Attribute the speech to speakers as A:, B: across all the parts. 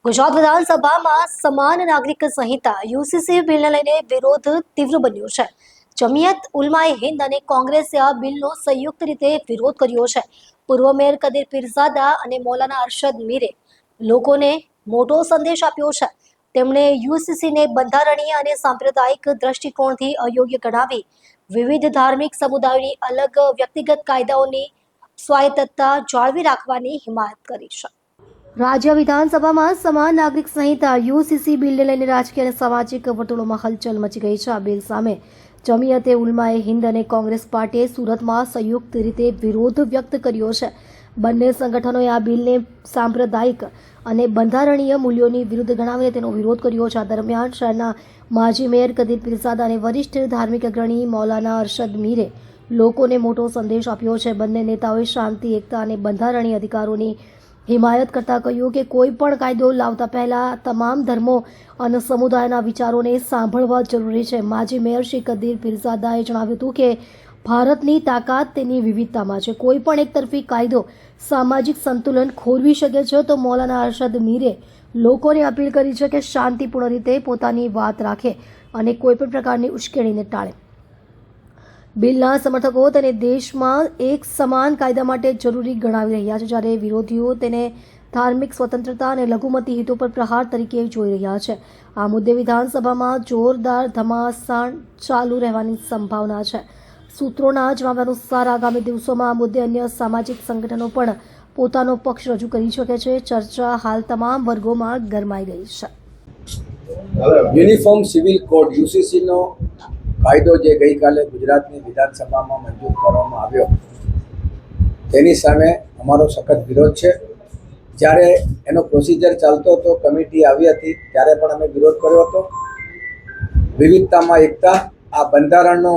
A: ગુજરાત વિધાનસભામાં સમાન નાગરિક સંહિતા યુસીસી બિલને લઈને વિરોધ તીવ્ર બન્યો છે. જમિયત ઉલમાએ હિન્દ અને કોંગ્રેસે આ બિલનો સંયુક્ત રીતે વિરોધ કર્યો છે. પૂર્વ મેયર કદીર પીરઝાદા અને મૌલાના અરશદ મીરે લોકોને મોટો સંદેશ આપ્યો છે. તેમણે યુસીસીને બંધારણીય અને સાંપ્રદાયિક દ્રષ્ટિકોણથી અયોગ્ય ગણાવી વિવિધ ધાર્મિક સમુદાયોની અલગ વ્યક્તિગત કાયદાઓની સ્વાયત્તતા જાળવી રાખવાની હિમાયત કરી છે. રાજ્ય વિધાનસભામાં સમાન નાગરિક સંહિતા યુસીસી બિલને લઈને રાજકીય અને સામાજિક વર્તુળોમાં હલચલ મચી ગઈ છે. આ બિલ સામે જમિયતે ઉલમાએ હિન્દ અને કોંગ્રેસ પાર્ટીએ સુરતમાં સંયુક્ત રીતે વિરોધ વ્યક્ત કર્યો છે. બંને સંગઠનોએ આ બિલને સાંપ્રદાયિક અને બંધારણીય મૂલ્યોની વિરુદ્ધ ગણાવીને તેનો વિરોધ કર્યો છે. આ દરમિયાન શહેરના માજી મેયર કદીર પીરઝાદા અને વરિષ્ઠ ધાર્મિક અગ્રણી મૌલાના અરશદ મીરે લોકોને મોટો સંદેશ આપ્યો છે. બંને નેતાઓએ શાંતિ, એકતા અને બંધારણીય અધિકારોની હિમાયત કરતા કહ્યું કે કોઈ પણ કાયદો લાવતા પહેલા તમામ ધર્મો અને સમુદાયના વિચારોને સાંભળવા જરૂરી છે. માજી મેયર શ્રી કદીર પીરઝાદાએ જણાવ્યું હતું કે ભારતની તાકાત તેની વિવિધતામાં છે. કોઈ પણ એકતરફી કાયદો સામાજિક સંતુલન ખોરવી શકે છે. તો મૌલાના અરશદ મીરે લોકોને અપીલ કરી છે કે શાંતિપૂર્ણ રીતે પોતાની વાત રાખે અને કોઈ પણ પ્રકારની ઉશ્કેરણીને ટાળે. બિલના સમર્થકો તેને દેશમાં એક સમાન કાયદા માટે જરૂરી ગણાવી રહ્યા છે, જ્યારે વિરોધીઓ તેને ધાર્મિક સ્વતંત્રતા અને લઘુમતી હિતો પર પ્રહાર તરીકે જોઈ રહ્યા છે. આ મુદ્દે વિધાનસભામાં જોરદાર ઘમાસાણ ચાલુ રહેવાની સંભાવના છે. સૂત્રોના જણાવ્યા અનુસાર આગામી દિવસોમાં આ મુદ્દે અન્ય સામાજિક સંગઠનો પણ પોતાનો પક્ષ રજૂ કરી શકે છે. ચર્ચા હાલ તમામ વર્ગોમાં ગરમાઈ ગઈ છે.
B: યુનિફોર્મ સિવિલ કોડ યુસીસીનો કાયદો જે ગઈકાલે ગુજરાતની વિધાનસભામાં મંજૂર કરવામાં આવ્યો તેની સામે અમારો સખત વિરોધ છે. જ્યારે એનો પ્રોસિજર ચાલતો હતો, કમિટી આવી હતી, ત્યારે પણ અમે વિરોધ કર્યો હતો. વિવિધતામાં એકતા આ બંધારણનો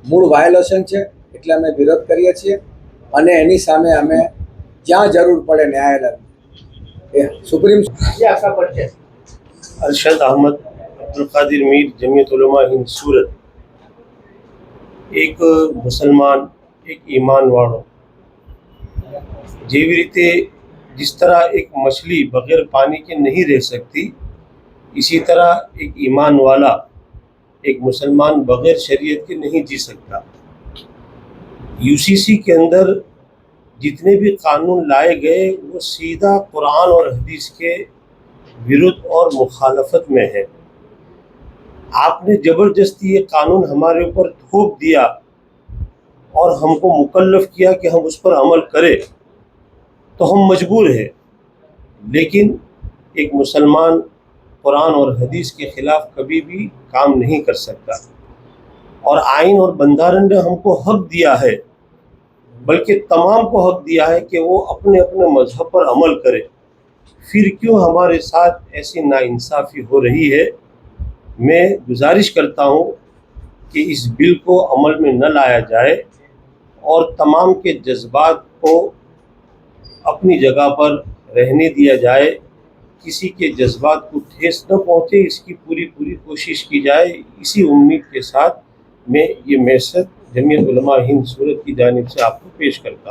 B: મૂળ વાયોલેશન છે, એટલે અમે વિરોધ કરીએ છીએ અને એની સામે અમે જ્યાં જરૂર પડે ન્યાયાલય એ સુપ્રીમ છે.
C: અરશદ અહમદ અબ્દુલ કાदिर मीर जमियत उलमा हिंद सूरत एक मुसलमान एक ईमान वालों જેવી રીતે जिस तरह एक मछली बगैर पानी के नहीं रह सकती, इसी तरह एक ईमान वाला एक मुसलमान बगैर शरीयत के नहीं जी सकता. यूसीसी के अंदर जितने भी कानून लाए गए वो सीधा कुरान और हदीस के विरुद्ध और मुखालफत में है. आपने ज़बरदस्ती ये कानून हमारे ऊपर थोप दिया और हमको मुकल्लफ किया कि हम उस पर अमल करें, तो हम मजबूर हैं. लेकिन एक मुसलमान कुरान और हदीस के ख़िलाफ़ कभी भी काम नहीं कर सकता. और आइन और बंधारण ने हमको हक दिया है, बल्कि तमाम को हक दिया है कि वो अपने अपने मजहब पर अमल करें. फिर क्यों हमारे साथ ऐसी नाइंसाफ़ी हो रही है? मैं गुजारिश करता हूँ कि इस बिल को अमल में न लाया जाए और तमाम के जज्बात को अपनी जगह पर रहने दिया जाए. किसी के जज्बात को ठेस न पहुँचे, इसकी पूरी कोशिश की जाए. इसी उम्मीद के साथ मैं ये मैसेज जमियत उलमा हिंद सूरत की जानिब से आपको पेश करता हूँ.